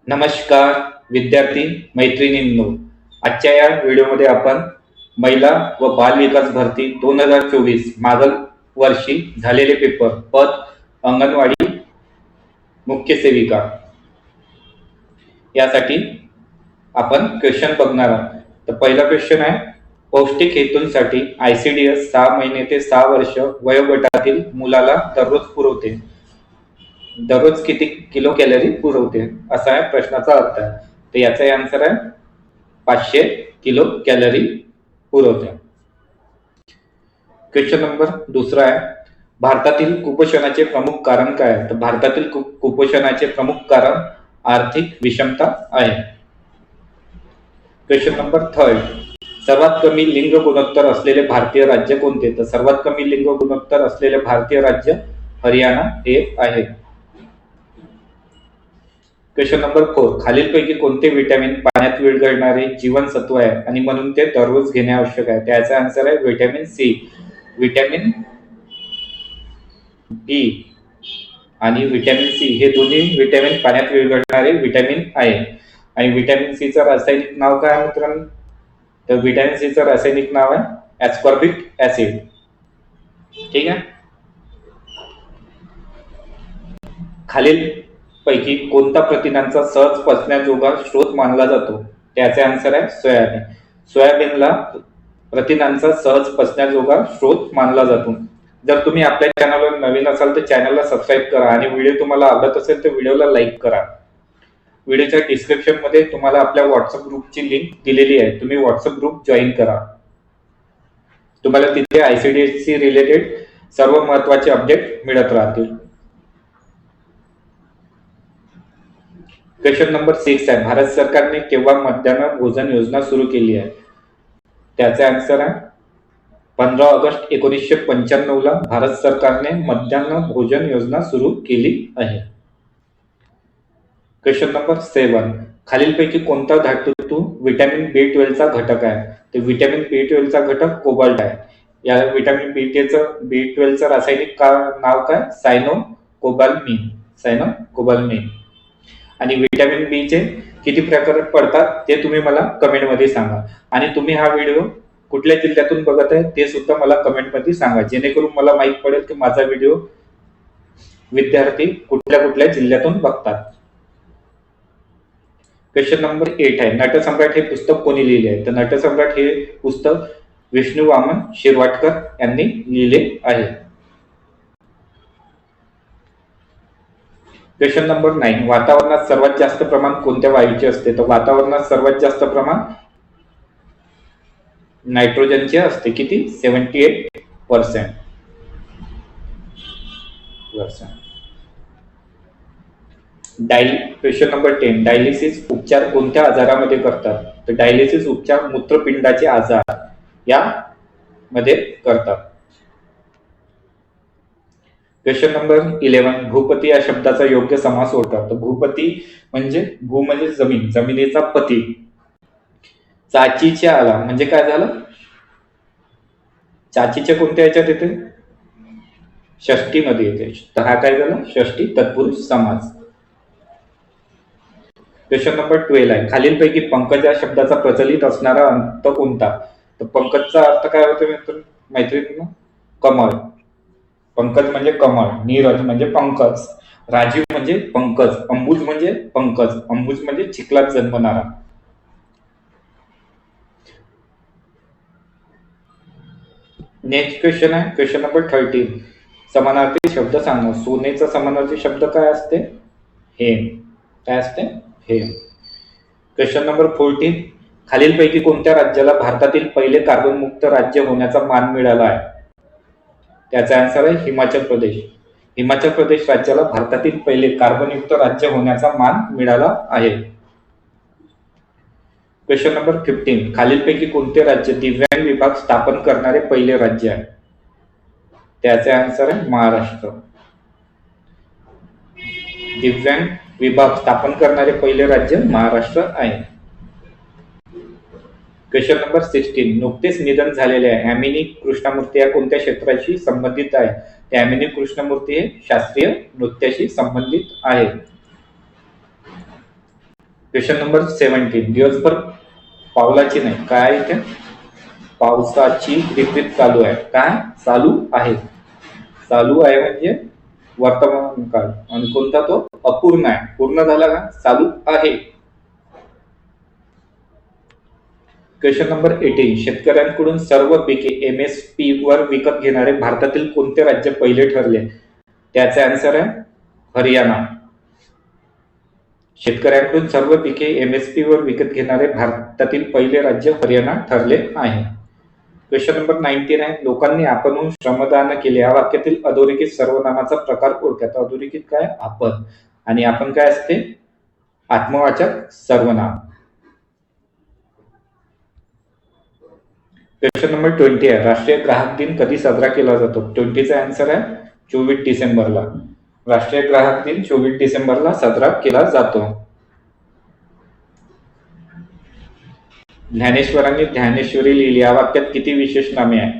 नमस्कार विद्यार्थी मैत्रिणींनो. आजच्या या व्हिडिओमध्ये आपण महिला व बाल विकास भरती 2024 मागील वर्षी झालेले पेपर पद अंगणवाडी मुख्य सेविका यासाठी आपण क्वेश्चन बघणार आहोत. तर पहिला क्वेश्चन आहे, पौष्टिक हेतूंसाठी ICDS 6 महिने ते 6 वर्ष वयोगटातील मुलाला दररोज किती किलो कॅलरी पुरवते, असा आहे प्रश्नाचा अर्थ आहे. तर याचा आन्सर आहे 500 किलो कॅलरी पुरवते. क्वेश्चन नंबर दुसरा आहे, भारतातील कुपोषणाचे प्रमुख कारण काय आहे? तर भारतातील कुपोषणाचे प्रमुख कारण आर्थिक विषमता आहे. क्वेश्चन नंबर थर्ड, सर्वात कमी लिंग गुणोत्तर असलेले भारतीय राज्य कोणते? तर सर्वात कमी लिंग गुणोत्तर असलेले भारतीय राज्य हरियाणा हे आहे. क्वेश्चन नंबर 4, खालीलपैकी कोणते विटॅमिन पाण्यात विरघळणारे जीवनसत्व आहे आणि म्हणून ते दररोज घेणे आवश्यक आहे? त्याचा आन्सर आहे विटॅमिन सी. विटॅमिन बी आणि विटॅमिन सी हे दोन्ही विटॅमिन पाण्यात विरघळणारे विटॅमिन आहे. आणि विटॅमिन सी चं रासायनिक नाव काय आहे मित्रांनो? तर विटॅमिन सी चं रासायनिक नाव आहे ऍस्कॉर्बिक ऍसिड. ठीक आहे. खालील पैकी कोणता प्रथिनांचा सहज पचण्याजोगा स्रोत मानला जातो? त्याचे आन्सर आहे सोयाबीन. सोयाबीनला प्रथिनांचा सहज पचण्याजोगा स्रोत मानला जातो. जर तुम्ही आपल्या चॅनलवर नवीन असाल तर चॅनलला सबस्क्राईब करा आणि व्हिडिओ तुम्हाला आवडत असेल तर व्हिडिओला लाईक करा. व्हिडिओच्या डिस्क्रिप्शन मध्ये तुम्हाला आपल्या व्हॉट्सअप ग्रुपची लिंक दिलेली आहे. तुम्ही व्हॉट्सअप ग्रुप जॉईन करा. तुम्हाला तिथे ICDS रिलेटेड सर्व महत्त्वाचे अपडेट मिळत राहतील. क्वेश्चन नंबर 6 आहे, भारत सरकारने केव्हा मध्यान्ह भोजन योजना सुरू केली आहे? त्याचा आन्सर आहे 15 ऑगस्ट 1995 ला भारत सरकारने मध्यान्ह भोजन योजना सुरू केली आहे. क्वेश्चन नंबर 7, खालीलपैकी कोणता धातू विटॅमिन B12 चा घटक आहे? तर विटॅमिन B12 चा घटक कोबाल्ट आहे. या विटॅमिन B12 चं रासायनिक नाव काय? सायनो-कोबाल्मिन. आणि विटॅमिन बी चे किती प्रकार पडतात ते तुम्ही मला कमेंट मध्ये सांगा. आणि तुम्ही हा व्हिडिओ कुठल्या जिल्ह्यातून बघत आहे ते सुद्धा मला कमेंट मध्ये सांगा, जेणेकरून मला माहित पडेल की माझा व्हिडिओ विद्यार्थी कुठल्या जिल्ह्यातून बघतात. क्वेश्चन नंबर 8 आहे, नटसम्राट हे पुस्तक कोणी लिहिले आहे? तर नटसम्राट हे पुस्तक विष्णू वामन शिरवाडकर यांनी लिहिले आहे. क्वेश्चन नंबर 9, वातावरणात सर्वात जास्त प्रमाण कोणत्या वायूचे असते? तर वातावरणात सर्वात जास्त प्रमाण नायट्रोजनचे असते. किती? 78%. क्वेश्चन नंबर 10, डायलिसिस उपचार कोणत्या आजारामध्ये करतात? तर डायलिसिस उपचार मूत्रपिंडाचे आजार या मध्ये करतात. क्वेश्चन नंबर 11, भूपती या शब्दाचा योग्य समास ओळखा. तर भूपती म्हणजे भू म्हणजे जमीन, जमिनीचा पती. चाचीच्या आला म्हणजे काय झालं? चाचीच्या कोणत्या याच्यात येते? षष्टी मध्ये येते. तर हा काय झाला? षष्टी तत्पुरुष समास. क्वेश्चन नंबर 12 आहे, खालीलपैकी पंकज या शब्दाचा प्रचलित असणारा अर्थ कोणता? तर पंकजचा अर्थ काय होतो मैत्रिणींनो? कमळ. पंकज म्हणजे कमळ, नीरज म्हणजे पंकज, राजीव म्हणजे पंकज, अंबुज म्हणजे पंकज, अंबुज म्हणजे चिखलात जन्मणारा. नेक्स्ट क्वेश्चन आहे क्वेश्चन नंबर 13, समानार्थी शब्द सांगा. सोनेचा समानार्थी शब्द काय असते? हेम. काय असते? हेम. क्वेश्चन नंबर 14, खालीलपैकी कोणत्या राज्याला भारतातील पहिले कार्बन मुक्त राज्य होण्याचा मान मिळाला आहे? त्याचा आन्सर आहे हिमाचल प्रदेश. हिमाचल प्रदेश राज्याला भारतातील पहिले कार्बनयुक्त राज्य होण्याचा मान मिळाला आहे. क्वेश्चन नंबर 15, खालीलपैकी कोणते राज्य दिव्यांग विभाग स्थापन करणारे पहिले राज्य आहे? त्याचे आन्सर आहे महाराष्ट्र. दिव्यांग विभाग स्थापन करणारे पहिले राज्य महाराष्ट्र आहे. क्वेश्चन नंबर 16, नुकतेच निधन झालेले ॲमिनी कृष्णमूर्ती या कोणत्या क्षेत्राशी संबंधित आहे? ते ॲमिनी कृष्णमूर्ती हे शास्त्रीय नृत्याशी संबंधित आहे. क्वेश्चन नंबर 17, दिवसभर पावलाची नाही, काय इथे पावसाची रिपीट चालू आहे, काय चालू आहे, चालू आहे म्हणजे वर्तमान काळ, आणि कोणता तो अपूर्ण आहे, पूर्ण झाला का, चालू आहे. क्वेश्चन नंबर 18, शेतकऱ्यांकडून सर्व पिके MSP वर विकत घेणारे भारतातील कोणते राज्य पहिले ठरले, त्याचे आन्सर आहे हरियाणा. शेतकऱ्यांकडून सर्व पिके MSP वर विकत घेणारे भारतातील पहिले राज्य हरियाणा ठरले आहे. क्वेश्चन नंबर 19 आहे, लोकांनी आपणहून श्रमदान केले, या वाक्यातील अधोरेखित सर्वनामाचा प्रकार ओळखा. अधोरेखित काय, आपण, आणि आपण काय असते, आत्मवाचक सर्वनाम. क्वेश्चन नंबर 20 आहे, राष्ट्रीय ग्राहक दिन कधी साजरा केला जातो. 20चा आन्सर आहे 24 डिसेंबरला. राष्ट्रीय ग्राहक दिन 24 डिसेंबरला साजरा केला जातो. ज्ञानेश्वरांनी ज्ञानेश्वरी लिहिली, या वाक्यात किती विशेष नामे आहे.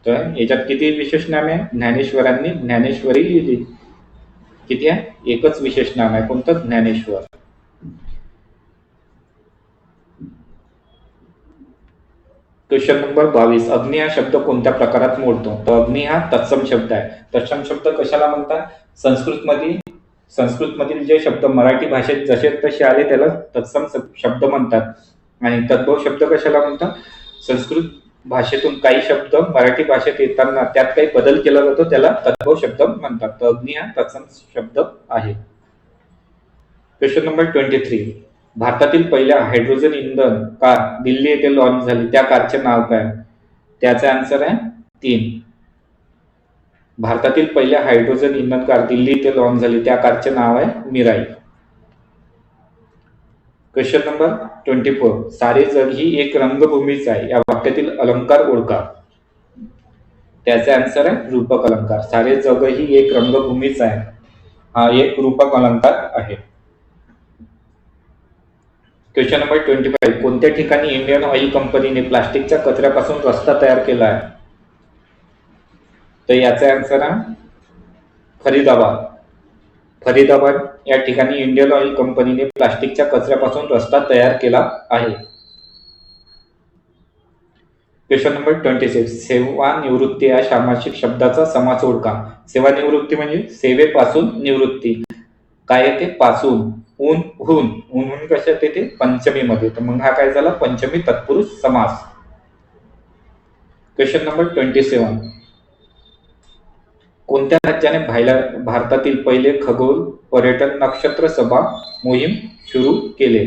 तर याच्यात किती विशेष नामे आहे, ज्ञानेश्वरांनी ज्ञानेश्वरी लिहिली, किती आहे, एकच विशेष नाम आहे, कोणतं, ज्ञानेश्वर. क्वेश्चन नंबर 22, अग्नी हा शब्द कोणत्या प्रकारात मोडतो. तर अग्नी हा तत्सम शब्द आहे. तत्सम शब्द कशाला म्हणतात, संस्कृतमधील जे शब्द मराठी भाषेत जसे तसे आले त्याला तत्सम शब्द म्हणतात. आणि तद्भव शब्द कशाला म्हणतात, संस्कृत भाषेतून काही शब्द मराठी भाषेत येताना त्यात काही बदल केला जातो त्याला तद्भव शब्द म्हणतात. तर अग्नी हा तत्सम शब्द आहे. क्वेश्चन नंबर 23, भारतातील पहिल्या हायड्रोजन इंधन कार दिल्ली येथे लॉन्च झाली, त्या कारचे नाव काय. त्याचा आन्सर आहे 3. भारतातील पहिल्या हायड्रोजन इंधन कार दिल्ली येथे लॉन्च झाली, त्या कारचे नाव आहे मिराई. क्वेश्चन नंबर 24, सारे जग ही एक रंगभूमीच आहे, या वाक्यातील अलंकार ओळखा. त्याचे आन्सर आहे रूपक अलंकार. सारे जग ही एक रंगभूमीच आहे, हा एक रूपक अलंकार आहे. क्वेश्चन नंबर 25, कोणत्या ठिकाणी इंडियन ऑइल कंपनीने प्लास्टिकच्या कचऱ्यापासून रस्ता तयार केला आहे. तर याचा आन्सर आहे फरीदाबाद. फरीदाबाद या ठिकाणी इंडियन ऑइल कंपनीने प्लास्टिकच्या कचऱ्यापासून रस्ता तयार केला आहे. क्वेश्चन नंबर 26, सेवानिवृत्ती या सामासिक शब्दाचा समास ओळखा. सेवानिवृत्ती म्हणजे सेवेपासून निवृत्ती, काय येते, पासून, ऊन, हून, ऊन कशात येते, पंचमी मध्ये, तर मग हा काय झाला, पंचमी तत्पुरुष समास. क्वेश्चन नंबर 27, कोणत्या राज्याने भारतातील पहिले खगोल पर्यटन नक्षत्र सभा मोहीम सुरू केले.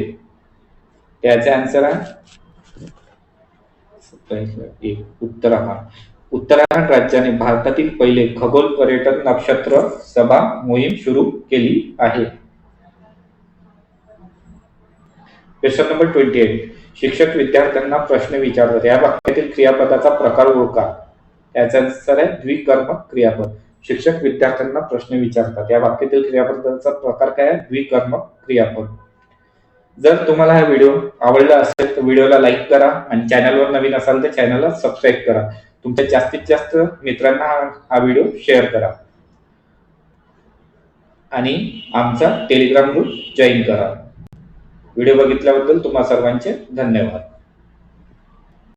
त्याचे आन्सर आहे उत्तराखंड. उत्तराखंड राज्याने भारतातील पहिले खगोल पर्यटन नक्षत्र सभा मोहीम सुरू केली आहे. क्वेश्चन नंबर 28, शिक्षक विद्यार्थ्यांना प्रश्न विचारतात, या वाक्यातील क्रियापदाचा प्रकार ओळखा. त्याचा आन्सर आहे द्विकर्मक क्रियापद. शिक्षक विद्यार्थ्यांना प्रश्न विचारतात, या वाक्यातील क्रियापदाचा प्रकार काय आहे, द्विकर्मक क्रियापद. जर तुम्हाला हा व्हिडिओ आवडला असेल तर व्हिडिओला लाईक करा, आणि चॅनलवर नवीन असाल तर चॅनलला सबस्क्राईब करा. तुमच्या जास्तीत जास्त मित्रांना हा व्हिडिओ शेअर करा, आणि आमचा टेलिग्राम ग्रुप जॉईन करा. व्हिडिओ बघितल्याबद्दल तुम्हा सर्वांचे धन्यवाद.